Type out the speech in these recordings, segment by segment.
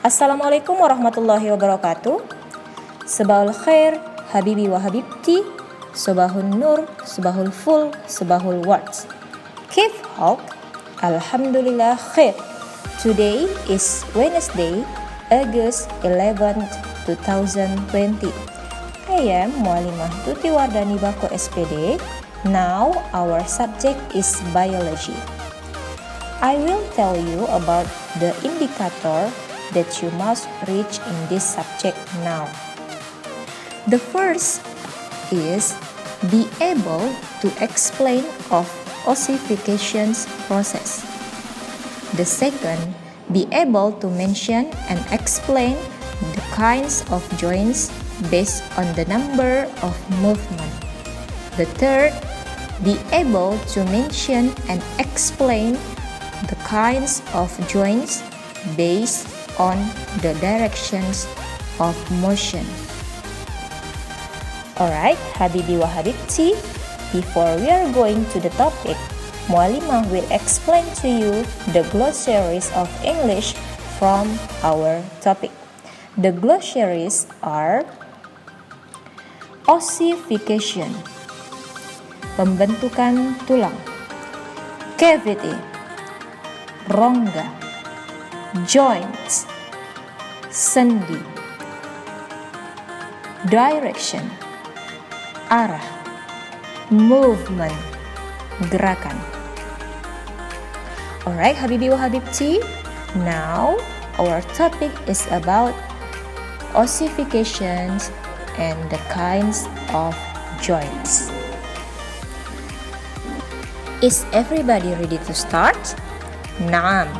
Assalamualaikum warahmatullahi wabarakatuh. Sabahul khair, habibi wa habibti, sabahul nur, sabahul ful, sabahul wards. Kif hal? Alhamdulillah khair. Today is Wednesday, August 11th, 2020. I am Mualimah Tuti Wardani Bako SPD. Now our subject is biology. I will tell you about the indicator that you must reach in this subject now. The first is be able to explain of ossification's process. The second, be able to mention and explain the kinds of joints based on the number of movement. The third, be able to mention and explain the kinds of joints based on the directions of motion. Alright, Habibi wa Habibti, before we are going to the topic, Mualimah will explain to you the glossaries of English from our topic. The glossaries are ossification, pembentukan tulang, cavity, rongga, joints, sendi, direction, arah, movement, gerakan. Alright, Habibi wa Habibti, now our topic is about ossifications and the kinds of joints. Is everybody ready to start? Naam.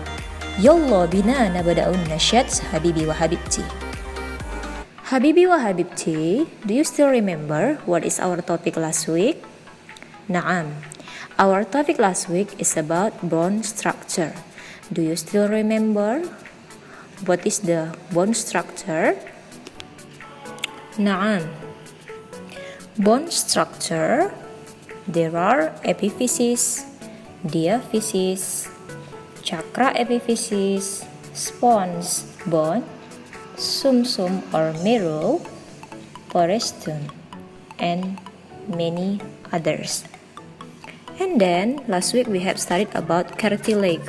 Yalla bina nabda'un nashat Habibi wa Habibti. Habibi wa Habibti, do you still remember what is our topic last week? Naam. Our topic last week is about bone structure. Do you still remember what is the bone structure? Naam. Bone structure, there are epiphysis, diaphysis, chakra epiphysis, spons bone, sumsum or marrow, peristome, and many others. And then last week we have studied about cartilage.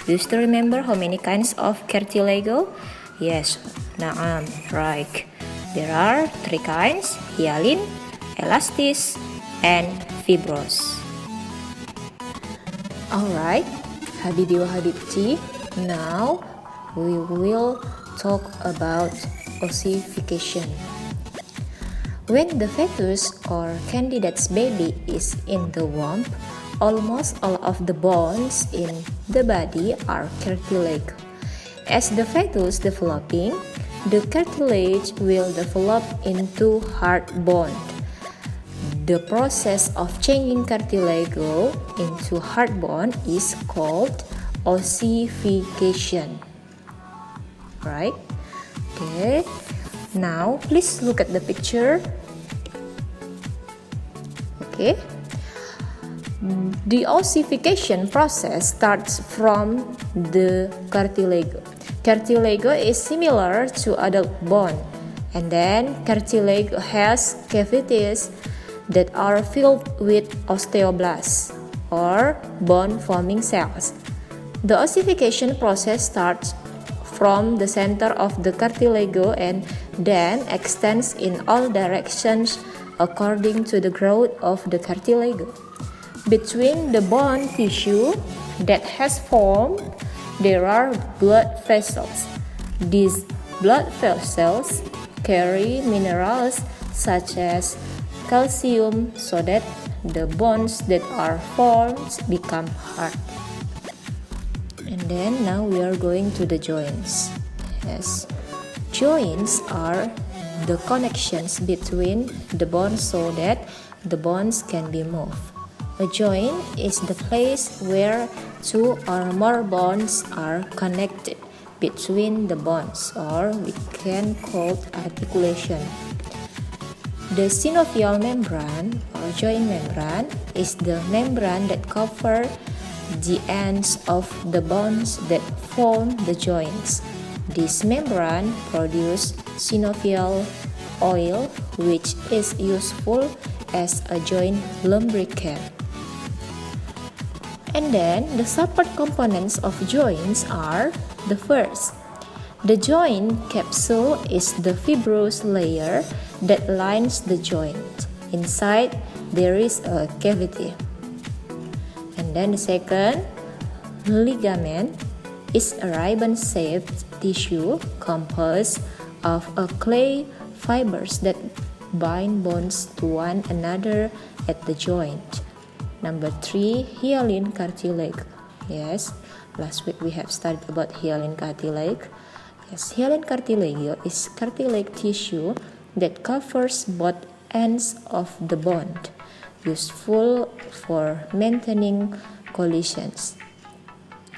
Do you still remember how many kinds of cartilage? Yes, naam, right. There are 3 kinds: hyaline, elastis, and fibrous. Alright, Habibi wa Habibti, now we will talk about ossification. When the fetus or candidate's baby is in the womb, almost all of the bones in the body are cartilage. As the fetus developing, the cartilage will develop into hard bone. The process of changing cartilage into hard bone is called ossification. Right? Okay. Now, please look at the picture. Okay. The ossification process starts from the cartilage. Cartilage is similar to adult bone, and then cartilage has cavities that are filled with osteoblasts or bone-forming cells. The ossification process starts from the center of the cartilage and then extends in all directions according to the growth of the cartilage. Between the bone tissue that has formed, there are blood vessels. These blood vessels carry minerals such as calcium so that the bones that are formed become hard. And then now we are going to the joints. Yes, joints are the connections between the bones so that the bones can be moved. A joint is the place where 2 or more bones are connected between the bones, or we can call articulation. The synovial membrane or joint membrane is the membrane that covers the ends of the bones that form the joints. This membrane produces synovial oil, which is useful as a joint lubricant. And then the support components of joints are: the first, the joint capsule is the fibrous layer that lines the joint. Inside there is a cavity. And then the second, ligament is a ribbon-shaped tissue composed of clay fibers that bind bones to one another at the joint. Number 3, hyaline cartilage. Yes, last week we have studied about hyaline cartilage. Yes, hyaline cartilage is cartilage tissue that covers both ends of the bone, useful for maintaining collisions.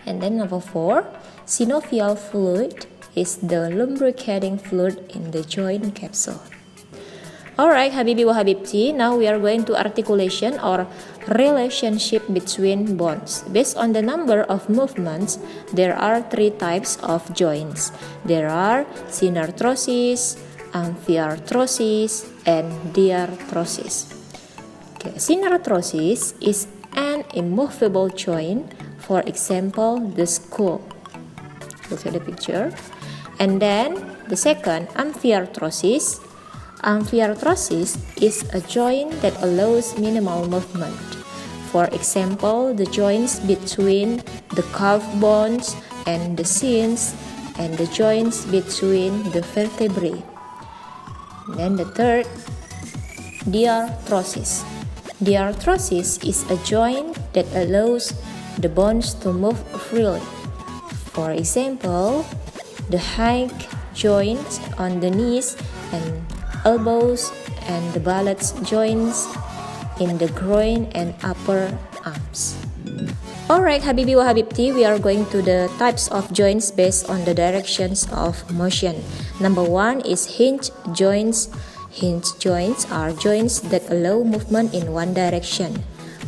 And then number 4, synovial fluid is the lubricating fluid in the joint capsule. Alright, Habibi wa Habibti, now we are going to articulation or relationship between bones. Based on the number of movements, there are 3 types of joints. There are synarthrosis, amphiarthrosis, and diarthrosis. Okay, synarthrosis is an immovable joint, for example, the skull. Look at the picture. And then the second, amphiarthrosis. Amphiarthrosis is a joint that allows minimal movement. For example, the joints between the calf bones and the shins, and the joints between the vertebrae. Then the third, diarthrosis. Diarthrosis is a joint that allows the bones to move freely. For example, the high joints on the knees and elbows, and the ballot joints in the groin and upper arms. Alright, Habibi wa Habibti, we are going to the types of joints based on the directions of motion. Number 1 is hinge joints. Hinge joints are joints that allow movement in one direction.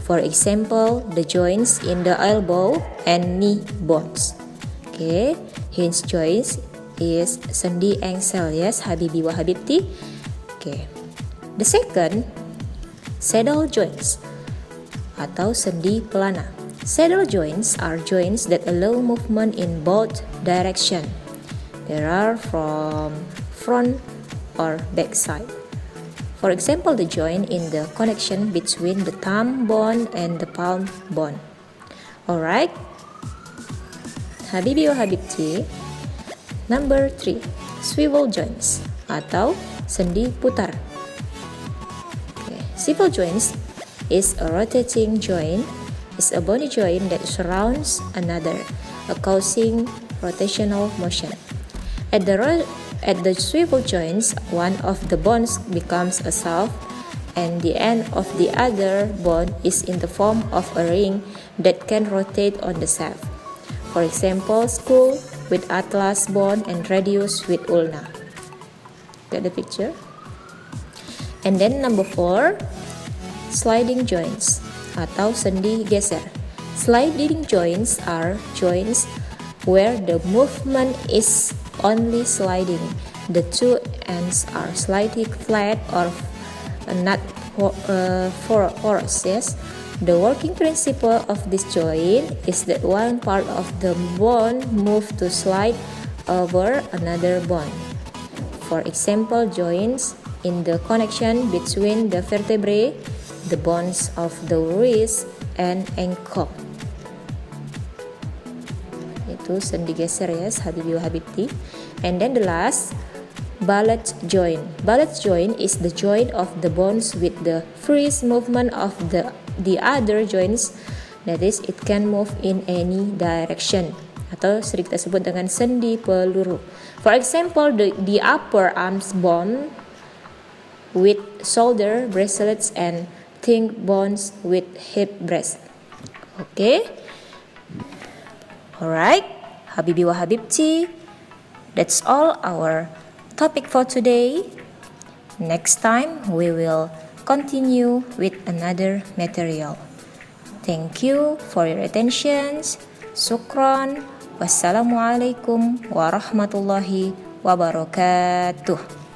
For example, the joints in the elbow and knee bones. Okay, hinge joints is sendi ankle, yes, Habibi wa Habibti. Okay. The second, saddle joints atau sendi pelana. Saddle joints are joints that allow movement in both directions. There are from front or back side. For example, the joint in the connection between the thumb bone and the palm bone. Alright, Habibi wa Habibti. Number 3, swivel joints atau sendi putar. Okay. Swivel joints is a rotating joint. It's a bony joint that surrounds another, causing rotational motion. At the swivel joints, one of the bones becomes a shaft, and the end of the other bone is in the form of a ring that can rotate on the shaft. For example, skull with atlas bone and radius with ulna. Get the picture? And then number 4, sliding joints atau sendi geser. Sliding joints are joints where the movement is only sliding. The two ends are slightly flat or not porous. Yes. The working principle of this joint is that one part of the bone moves to slide over another bone. For example, joints in the connection between the vertebrae, the bones of the wrist and ankle. Itu sendi geser, yes, Habibi wa Habibti. And then the last, ballot joint. Ballot joint is the joint of the bones with the free movement of the other joints. That is, it can move in any direction. Atau sering kita sebut dengan sendi peluru. For example, the upper arms bone with shoulder bracelets and thigh bones with hip brace. Okay. Alright, Habibi wa Habibti. That's all our topic for today. Next time we will continue with another material. Thank you for your attention. Shukran. Wassalamualaikum warahmatullahi wabarakatuh.